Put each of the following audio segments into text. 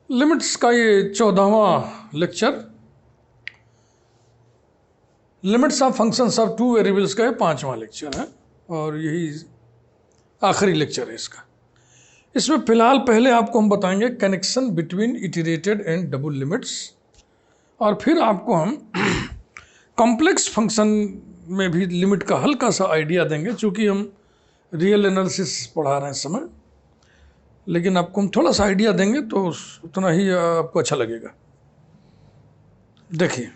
Limits का ये 14वां lecture, limits of functions of two variables का ये 5वां लेक्चर है और यही आखिरी लेक्चर है इसका। इसमें फिलहाल पहले आपको हम बताएंगे connection between iterated and double limits, और फिर आपको हम कॉम्प्लेक्स फंक्शन में भी लिमिट का हल्का सा आइडिया देंगे, चूँकि हम रियल एनालिसिस पढ़ा रहे हैं इस समय, लेकिन आपको हम थोड़ा सा आइडिया देंगे तो उतना ही आपको अच्छा लगेगा। देखिए,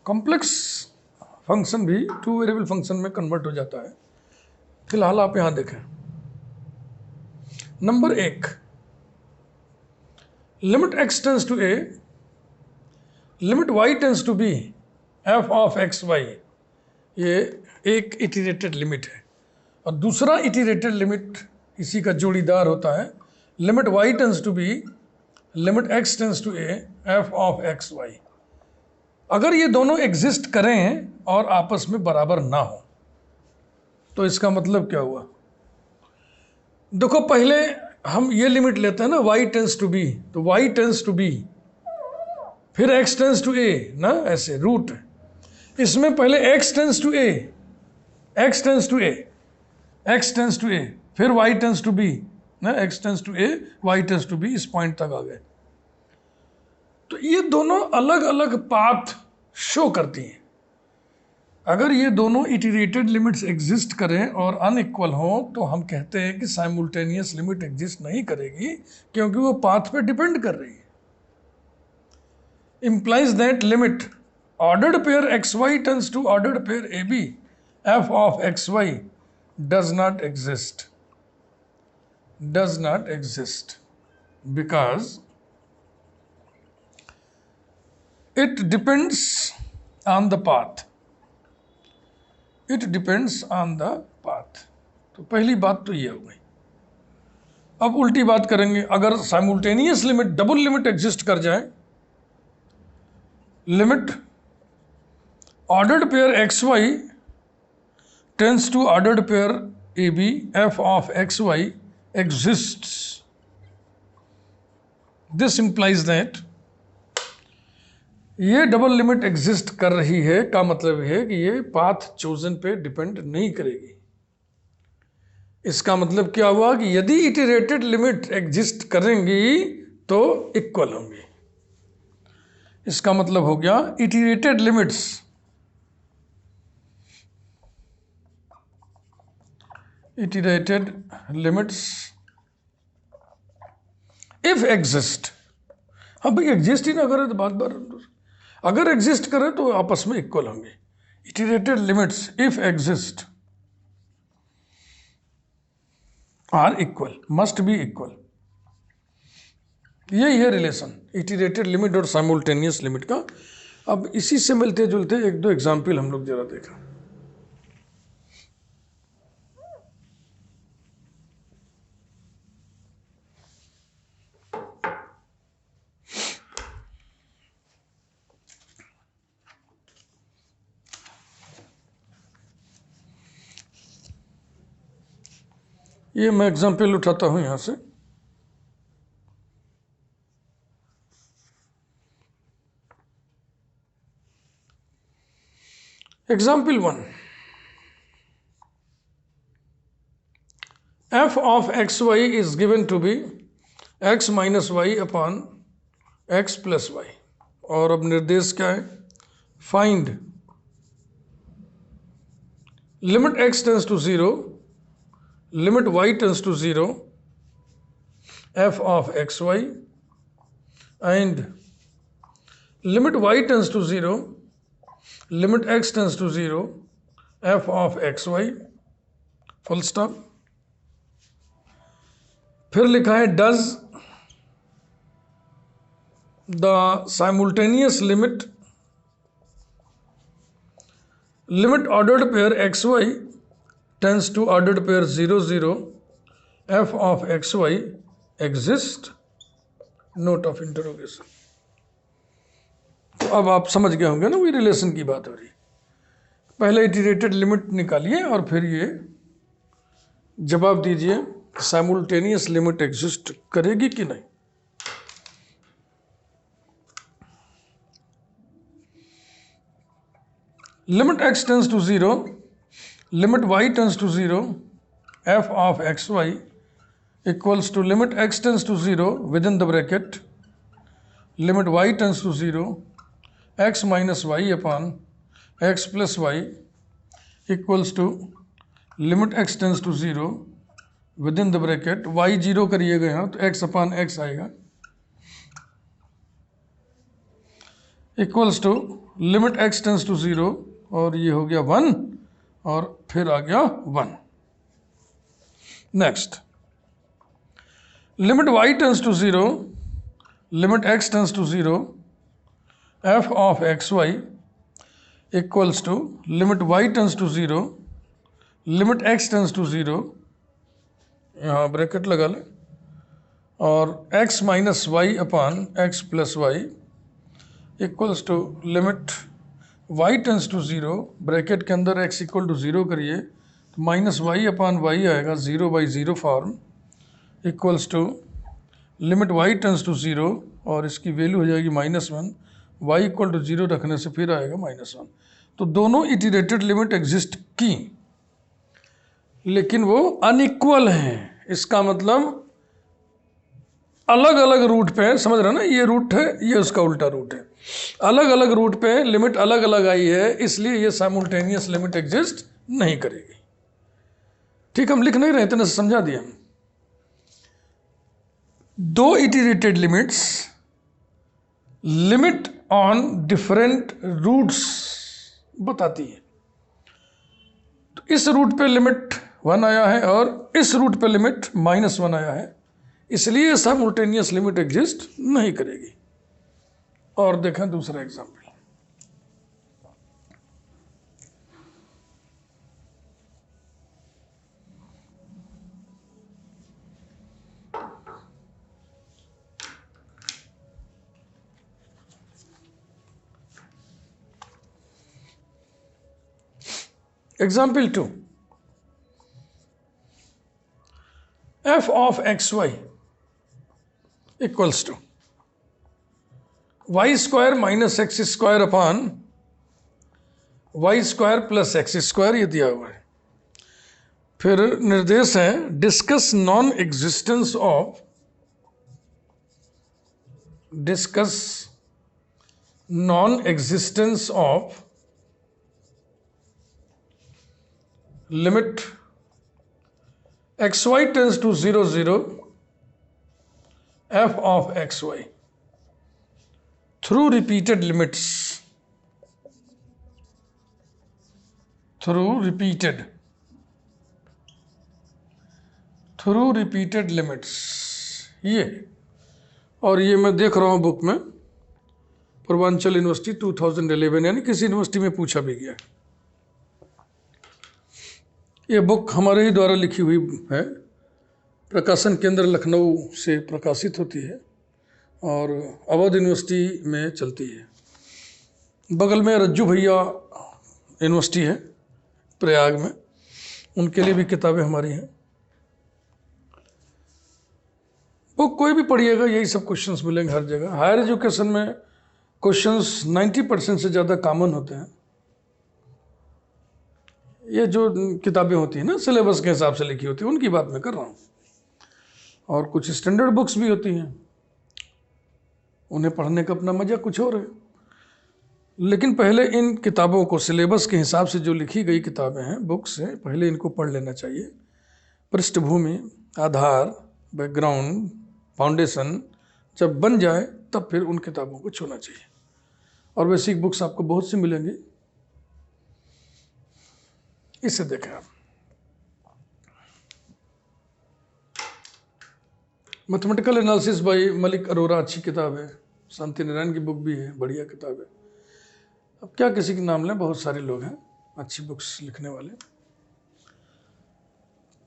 कॉम्प्लेक्स फंक्शन भी टू वेरिएबल फंक्शन में कन्वर्ट हो जाता है। फिलहाल आप यहां देखें, number 1, limit x tends to a, limit y tends to b, f of X Y, ये एक इटरेटेड लिमिट है। और दूसरा इटरेटेड लिमिट इसी का जोड़ीदार होता है, limit y tends to b, limit x tends to a, f of X Y. अगर ये दोनों एग्जिस्ट करें और आपस में बराबर ना हो तो इसका मतलब क्या हुआ? देखो, पहले हम ये लिमिट लेते हैं ना, y टेंस टू b, तो y टेंस टू b, फिर x टेंस टू a ना, ऐसे रूट। इसमें पहले x tends to a, x tends to a, x tends to a, फिर y टेंस टू b ना, x tends to a, y tends to b, इस point तक आ गए। तो ये दोनों अलग अलग पाथ शो करती हैं। अगर ये दोनों इटरेटेड लिमिट्स एग्जिस्ट करें और अनइक्वल हों तो हम कहते हैं कि साइमल्टेनियस लिमिट एग्जिस्ट नहीं करेगी, क्योंकि वो पाथ पे डिपेंड कर रही है। implies that limit ordered pair xy tends to ordered pair ab, f of xy does not exist because it depends on the path. तो पहली बात तो ये हो गई। अब उल्टी बात करेंगे, अगर simultaneous limit, double limit exist कर जाए, limit ordered pair X Y tends to ordered pair A B, F of X Y exists, this implies that ये डबल लिमिट एग्जिस्ट कर रही है का मतलब है कि ये पाथ चोजन पे डिपेंड नहीं करेगी। इसका मतलब क्या हुआ कि यदि इटरेटेड लिमिट एग्जिस्ट करेंगी तो इक्वल होंगी। इसका मतलब हो गया इटरेटेड लिमिट्स इफ एग्जिस्ट, हाँ भाई एग्जिस्ट ही ना करे तो बात बार, अगर एग्जिस्ट करे तो आपस में इक्वल होंगे। Iterated limits if exist are equal, must be equal. यही है रिलेशन इटरेटेड लिमिट और साइमल्टेनियस लिमिट का। अब इसी से मिलते जुलते एक दो एग्जाम्पल हम लोग जरा देखा। ये मैं एग्जाम्पल उठाता हूं यहां से। Example 1, f of X Y is given to be x minus Y upon x plus Y. और अब निर्देश क्या है? Find limit x tends to 0, limit y tends to 0, f of X Y, and limit y tends to 0, limit x tends to 0, f of X Y, full stop. फिर लिखा है does the simultaneous limit ordered pair X Y tends to ordered pair 0 0, f of X Y exist, note of interrogation. तो अब आप समझ गए होंगे ना, वही रिलेशन की बात हो रही। पहले इटरेटेड लिमिट निकालिए और फिर ये जवाब दीजिए, साइमल्टेनियस लिमिट एग्जिस्ट करेगी कि नहीं। Limit x tends to 0, limit y tends to 0, f of x y equals to limit x tends to 0 within the bracket limit y tends to 0 x minus y upon x plus y equals to limit x tends to 0 within the bracket y 0 करिए गए हैं तो x upon x आएगा equals to limit x tends to 0 और ये हो गया 1 और फिर आ गया 1। Next, limit y tends to 0, limit x tends to 0, f of X Y equals to limit y tends to 0, limit x tends to 0, यहाँ ब्रैकेट लगा लें, और x minus Y upon X plus Y equals to limit y tends to 0, bracket के अंदर x equal to 0 करिए तो minus Y upon Y आएगा 0 by 0 form equals to limit y tends to 0 और इसकी वैल्यू हो जाएगी -1, y इक्वल टू 0 रखने से फिर आएगा -1। तो दोनों इटरेटेड लिमिट एग्जिस्ट की, लेकिन वो अनइक्वल हैं। इसका मतलब अलग अलग रूट पे, समझ रहे ना, ये रूट है, ये उसका उल्टा रूट है, अलग अलग रूट पे लिमिट अलग अलग आई है, इसलिए ये साइमल्टेनियस लिमिट एग्जिस्ट नहीं करेगी। ठीक, हम लिख नहीं रहे थे ना, समझा दिया। दो iterated limits limit on different routes बताती है। तो इस रूट पे लिमिट 1 आया है और इस रूट पे लिमिट -1 आया है, इसलिए साइमल्टेनियस लिमिट एग्जिस्ट नहीं करेगी। और देखें दूसरा example, example 2, f of X Y equals to Y square minus X square upon Y square plus X square, ये दिया हुआ है। फिर निर्देश है discuss non existence of limit X Y tends to 0 0 f of X Y through repeated limits, through repeated limits, ये। और ये मैं देख रहा हूँ बुक में, पूर्वांचल यूनिवर्सिटी 2011, यानी किसी यूनिवर्सिटी में पूछा भी गया। ये बुक हमारे ही द्वारा लिखी हुई है, प्रकाशन केंद्र लखनऊ से प्रकाशित होती है और अवध यूनिवर्सिटी में चलती है। बगल में रज्जू भैया यूनिवर्सिटी है प्रयाग में, उनके लिए भी किताबें हमारी हैं। बुक कोई भी पढ़िएगा यही सब क्वेश्चंस मिलेंगे हर जगह। हायर एजुकेशन में क्वेश्चंस 90% से ज़्यादा कॉमन होते हैं। ये जो किताबें होती हैं ना सिलेबस के हिसाब से लिखी होती है, उनकी बात मैं कर रहा हूँ। और कुछ स्टैंडर्ड बुक्स भी होती हैं, उन्हें पढ़ने का अपना मज़ा कुछ और है। लेकिन पहले इन किताबों को सिलेबस के हिसाब से जो लिखी गई किताबें हैं, बुक्स हैं, पहले इनको पढ़ लेना चाहिए। पृष्ठभूमि, आधार, बैकग्राउंड, फाउंडेशन जब बन जाए तब फिर उन किताबों को छूना चाहिए। और बेसिक बुक्स आपको बहुत सी मिलेंगी, इसे देखें आप। Mathematical analysis bye Malik Arora अच्छी किताब है, शांति नारायण की बुक भी है, बढ़िया किताब है। अब क्या किसी के नाम लें, बहुत सारे लोग हैं अच्छी बुक्स लिखने वाले।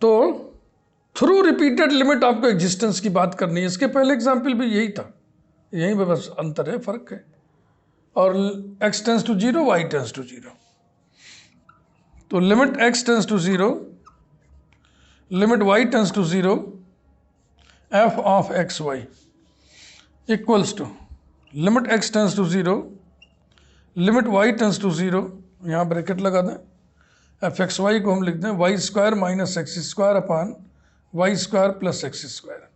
तो थ्रू रिपीटेड लिमिट आपको एग्जिस्टेंस की बात करनी है। इसके पहले एग्जाम्पल भी यही था, यही बस अंतर है, फर्क है। और x tends to 0, y tends to 0। तो limit x tends to 0, limit y tends to 0 f of X Y equals to limit x tends to 0 limit y tends to 0, यहाँ ब्रैकेट लगा दें, एफ एक्स वाई को हम लिखते हैं Y square minus X square upon Y square plus X square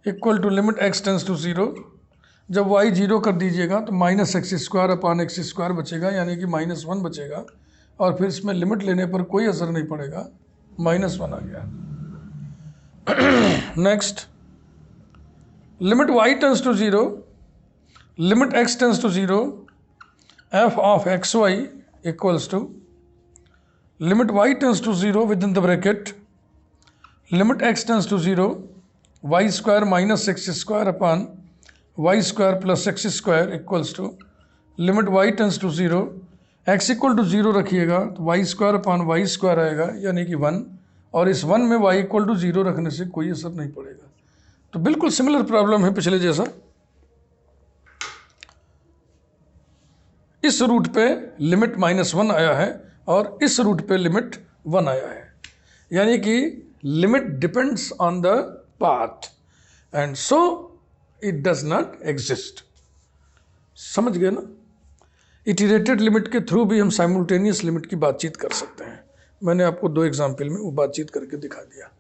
equal to limit x tends to 0। जब y 0 कर दीजिएगा तो minus X square upon X square बचेगा, यानी कि -1 बचेगा, और फिर इसमें लिमिट लेने पर कोई असर नहीं पड़ेगा, -1 आ गया। Next, limit y tends to 0 limit x tends to 0 f of X Y equals to limit y tends to 0 within the bracket limit x tends to 0 Y square minus X square upon Y square plus X square equals to limit y tends to 0, x equal to 0 रखिएगा तो Y square upon Y square आएगा, यानी कि 1, और इस 1 में y equal to 0 रखने से कोई असर नहीं पड़ेगा। तो बिल्कुल सिमिलर प्रॉब्लम है पिछले जैसा। इस रूट पे लिमिट -1 आया है और इस रूट पे लिमिट 1 आया है, यानी कि limit depends on the path and so it does not exist. समझ गए ना? इटरेटेड लिमिट के थ्रू भी हम साइमल्टेनियस लिमिट की बातचीत कर सकते हैं। मैंने आपको 2 एग्जाम्पल में वो बातचीत करके दिखा दिया।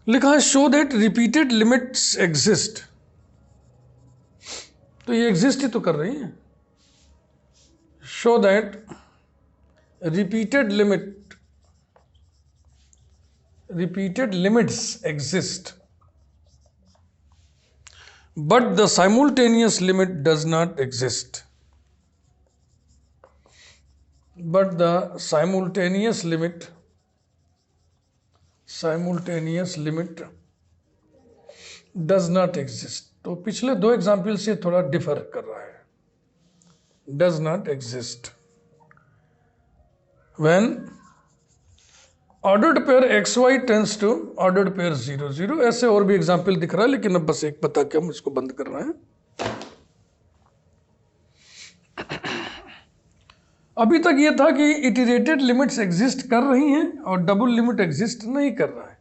लिखा है show that repeated limits exist, तो ये एग्जिस्ट ही तो कर रही हैं। Show that repeated limits exist but the simultaneous limit does not exist. But the simultaneous limit does not exist. तो पिछले 2 एग्जाम्पल से थोड़ा डिफर कर रहा है। does not exist when ordered pair X Y tends to ordered pair 0 0। ऐसे और भी एग्जाम्पल दिख रहा है, लेकिन अब बस एक बता के हम इसको बंद कर रहे हैं। अभी तक ये था कि इटरेटेड लिमिट्स एग्जिस्ट कर रही हैं और डबल लिमिट एग्जिस्ट नहीं कर रहा है।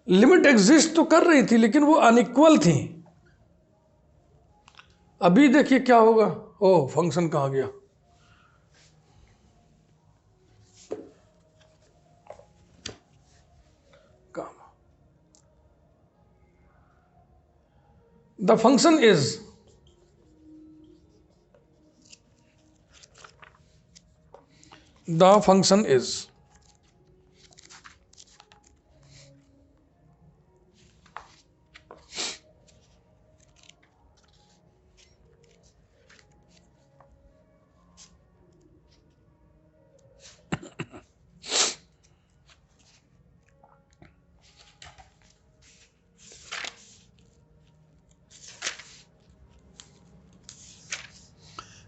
लिमिट एग्जिस्ट तो कर रही थी लेकिन वो अनइक्वल थी। अभी देखिए क्या होगा। ओ, फंक्शन कहाँ गया? The function is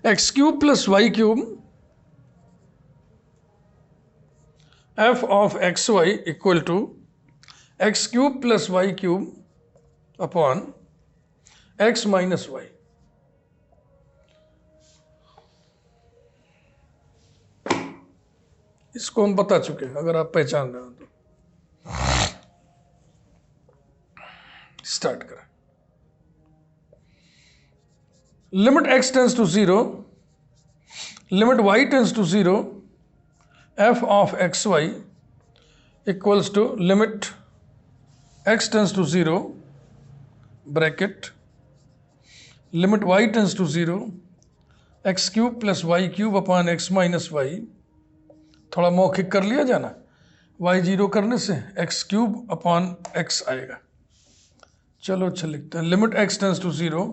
x cube plus y cube f of x y equal to x cube plus y cube upon x minus y। इसको हम बता चुके हैं, अगर आप पहचान रहे हो तो। स्टार्ट करें। Limit x tends to 0 limit y tends to 0 f of X Y equals to limit x tends to 0 bracket limit y tends to 0 X cube plus Y cube upon X minus Y. थोड़ा मौखिक कर लिया जाना, y 0 करने से x cube upon x आएगा। चलो अच्छा लिखते हैं। लिमिट x टेंस टू 0,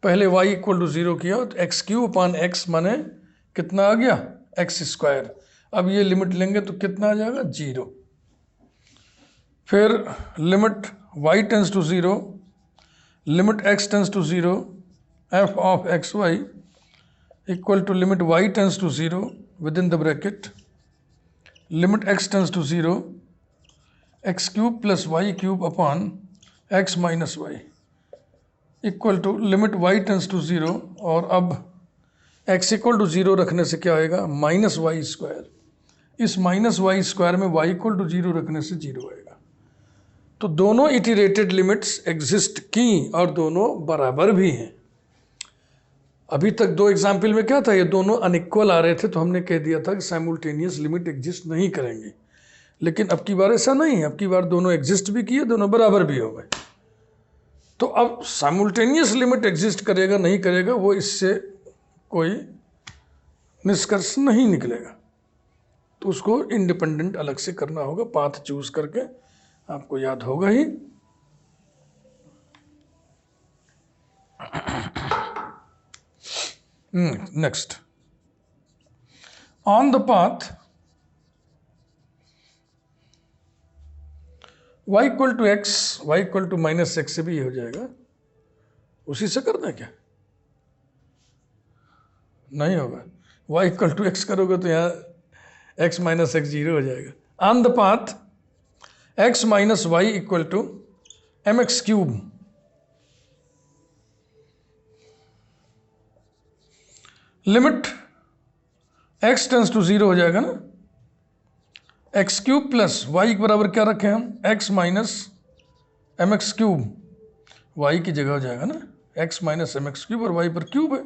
पहले y इक्वल टू 0 किया तो एक्स क्यूब अपॉन एक्स माने कितना आ गया? X square. अब ये लिमिट लेंगे तो कितना आ जाएगा? 0। फिर limit y tends to 0 limit x tends to 0 f of X Y equal to limit y tends to 0 within the bracket limit x tends to 0 X cube plus Y cube upon X minus Y equal to limit Y tends to zero, और अब x equal to zero रखने से क्या आएगा, minus y square. इस minus y square में Y equal to zero रखने से ज़ीरो आएगा। तो दोनों इटरेटेड लिमिट्स एग्जिस्ट की और दोनों बराबर भी हैं। अभी तक दो एग्जाम्पल में क्या था, ये दोनों अनइक्वल आ रहे थे तो हमने कह दिया था कि साइमल्टेनियस लिमिट एग्जिस्ट नहीं करेंगे। लेकिन अब की बार ऐसा नहीं है, अब की बार दोनों एग्जिस्ट भी किए, दोनों बराबर भी हो गए। तो अब साइमल्टेनियस लिमिट एग्जिस्ट करेगा नहीं करेगा वो इससे कोई निष्कर्ष नहीं निकलेगा, तो उसको इंडिपेंडेंट अलग से करना होगा, पाथ चूज करके, आपको याद होगा ही। Next, on the path y equal to x, Y equal to minus x से भी हो जाएगा, उसी से करना है क्या, नहीं होगा। y इक्वल टू एक्स करोगे तो यहाँ x माइनस एक्स जीरो हो जाएगा। On the path x minus Y equal to M x cube, limit x tends to zero हो जाएगा ना, एक्स क्यूब प्लस वाई के बराबर क्या रखें हम, x minus m x cube, y की जगह हो जाएगा ना x minus m x cube, और y पर क्यूब है,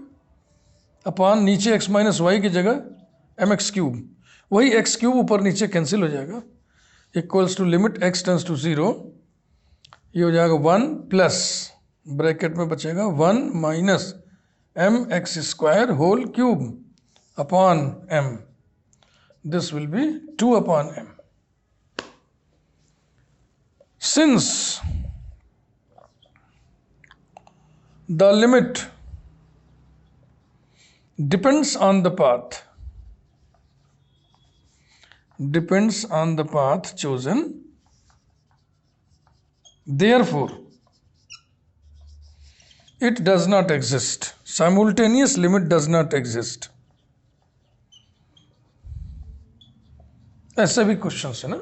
अपॉन नीचे x माइनस वाई की जगह एम एक्स क्यूब, वही x क्यूब ऊपर नीचे कैंसिल हो जाएगा, equals to limit x tends to zero, ये हो जाएगा 1 प्लस ब्रैकेट में बचेगा 1 minus m x square whole cube upon m, this will be 2 upon m. Since the limit depends on the path, chosen, therefore it does not exist. Simultaneous limit does not exist. ऐसे भी question है ना,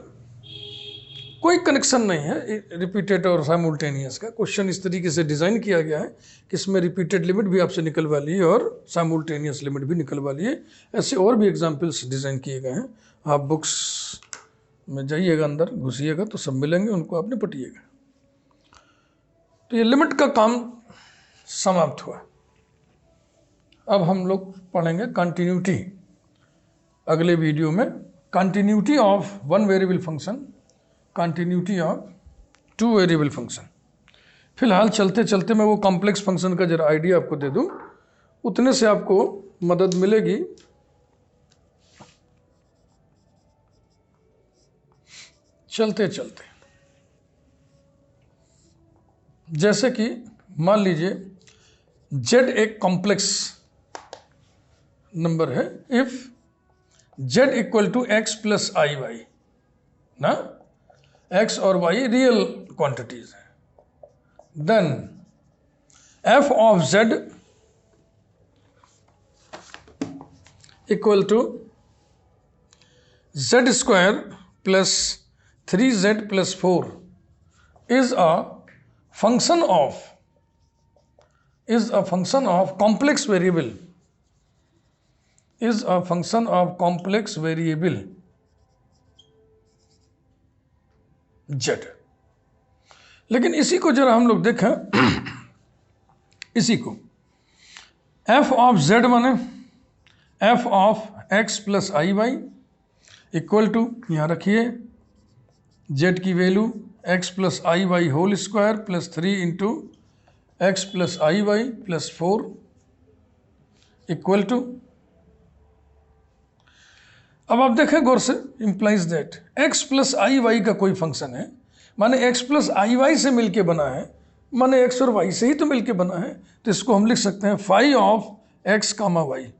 कोई connection नहीं है repeated और simultaneous का। Question इस तरीके से डिज़ाइन किया गया है कि इसमें रिपीटेड लिमिट भी आपसे निकलवा लिए और साइमल्टेनियस लिमिट भी निकलवा लिए। ऐसे और भी एग्जांपल्स डिज़ाइन किए गए हैं, आप बुक्स में जाइएगा, अंदर घुसिएगा तो सब मिलेंगे, उनको आप निपटिएगा। तो ये लिमिट का काम समाप्त हुआ। अब हम लोग पढ़ेंगे कंटिन्यूटी अगले वीडियो में, continuity of one variable function, continuity of to variable function. फिलहाल चलते चलते मैं वो कॉम्प्लेक्स फंक्शन का जरा आइडिया आपको दे दूं, उतने से आपको मदद मिलेगी। चलते चलते जैसे कि मान लीजिए z एक कॉम्प्लेक्स नंबर है, if z equal to x plus i y ना, x और y रियल क्वांटिटीज है, then f of z equal to z square plus 3z plus 4 is a function of complex variable, is a function of complex variable z। लेकिन इसी को जरा हम लोग देखें, इसी को f ऑफ z माने f of x plus i y equal to, यहाँ रखिए z की value x plus i y whole square plus 3 into x plus i y plus 4 equal to, अब आप देखें गौर से, implies that x plus i y का कोई फंक्शन है, माने x प्लस आई वाई से मिलके बना है, माने x और y से ही तो मिलके बना है, तो इसको हम लिख सकते हैं phi of x comma y,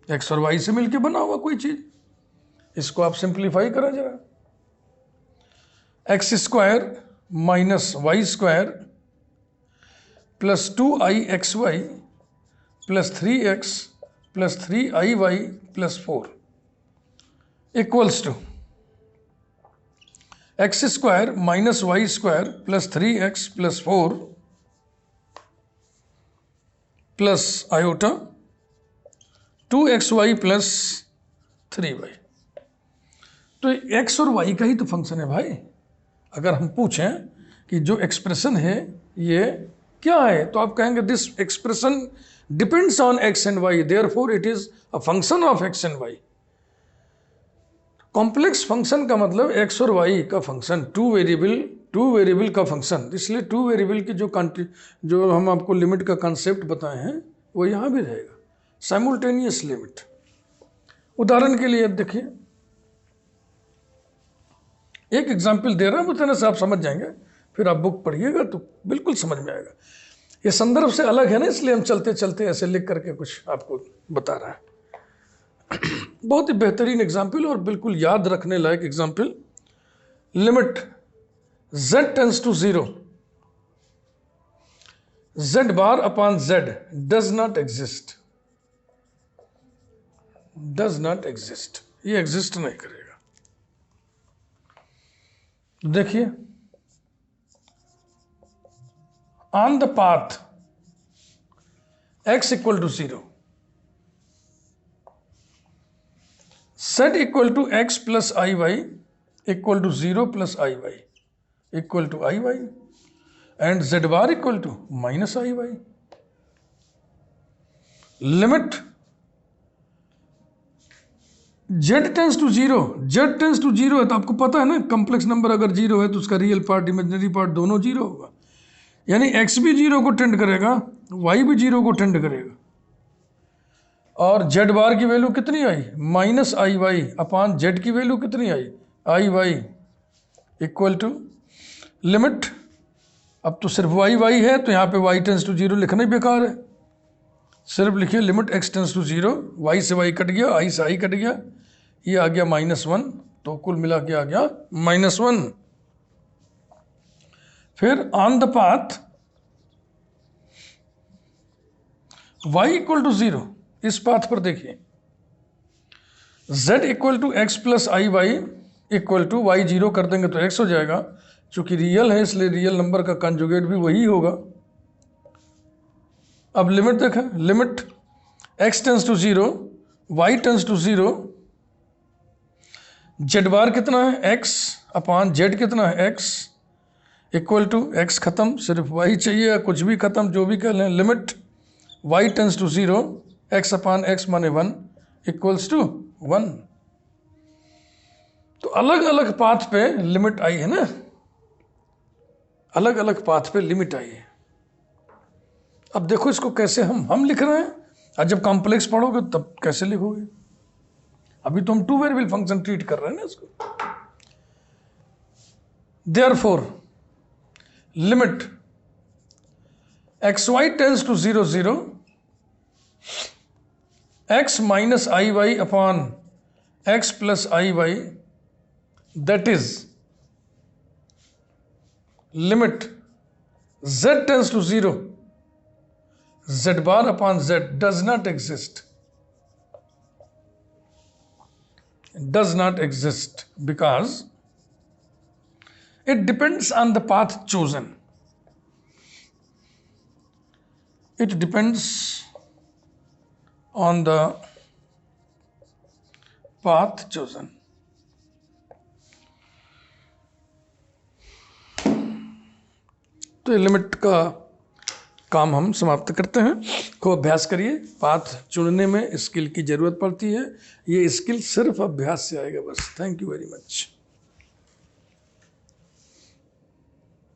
x और y से मिलके बना हुआ कोई चीज। इसको आप सिंप्लीफाई करें जरा, x square minus y square plus 2i(xy) plus 3x plus 3i(y) plus 4 equals to x square minus y square plus 3x plus 4 plus iota 2xy plus 3y। तो x और y का ही तो फंक्शन है भाई। अगर हम पूछें कि जो एक्सप्रेशन है ये क्या है, तो आप कहेंगे this expression depends on x and y, therefore it is a function of x and y। Complex function का मतलब x और y का फंक्शन, टू वेरिएबल का फंक्शन, इसलिए टू वेरिएबल की जो हम आपको लिमिट का कंसेप्ट बताए हैं वो यहाँ भी रहेगा, साइमल्टेनियस लिमिट। उदाहरण के लिए अब देखिए, एक एग्जाम्पल दे रहा हूँ, बताने से आप समझ जाएंगे, फिर आप बुक पढ़िएगा तो बिल्कुल समझ में आएगा। ये संदर्भ से अलग है ना, इसलिए हम चलते चलते ऐसे लिख करके कुछ आपको बता रहा है। बहुत ही बेहतरीन एग्जाम्पल और बिल्कुल याद रखने लायक example. Limit z tends to 0, z bar upon z does not exist, ये एग्जिस्ट नहीं करेगा। देखिए, on the path x equal to 0, z equal to x plus i y equal to 0 plus i y equal to i y and z bar equal to minus i y. Limit z tends to 0, z tends to 0 है तो आपको पता है ना, complex number अगर 0 है तो उसका रियल पार्ट इमेजिनरी पार्ट दोनों 0 होगा, यानी x भी 0 को टेंड करेगा, y भी 0 को टेंड करेगा। और z बार की वैल्यू कितनी आई, minus i y upon z की वैल्यू कितनी आई, आई वाई इक्वल टू लिमिट। अब तो सिर्फ y है तो यहाँ पे y टेंस टू 0 लिखना ही बेकार है, सिर्फ लिखिए limit x tends to 0, y से y कट गया, i से i कट गया, ये आ गया -1, तो कुल मिला के आ गया -1। फिर on the path y equal to 0, इस पाथ पर देखिए z equal to x plus i y equal to y 0 कर देंगे तो x हो जाएगा, चूंकि रियल है इसलिए रियल नंबर का कंजुगेट भी वही होगा। अब लिमिट देखें, limit x tends to 0, y tends to 0, z bar कितना है x अपॉन z कितना है x इक्वल टू x खत्म, सिर्फ y चाहिए, कुछ भी खत्म, जो भी कर लें। Limit y tends to 0, x upon x माने 1 इक्वल्स टू 1। तो अलग अलग पाथ पे लिमिट आई है ना, अलग अलग पाथ पे लिमिट आई है। अब देखो इसको कैसे हम लिख रहे हैं, और जब कॉम्प्लेक्स पढ़ोगे तब कैसे लिखोगे। अभी तो हम टू वेरिएबल फंक्शन ट्रीट कर रहे हैं ना इसको। Therefore limit xy tends to 0 0, x minus i y upon x plus i y, that is limit z tends to 0, z bar upon z does not exist, because it depends on the path chosen. It depends on the path chosen. तो limit का काम हम समाप्त करते हैं। खूब अभ्यास करिए, पाथ चुनने में स्किल की ज़रूरत पड़ती है, ये स्किल सिर्फ अभ्यास से आएगा बस। Thank you very much.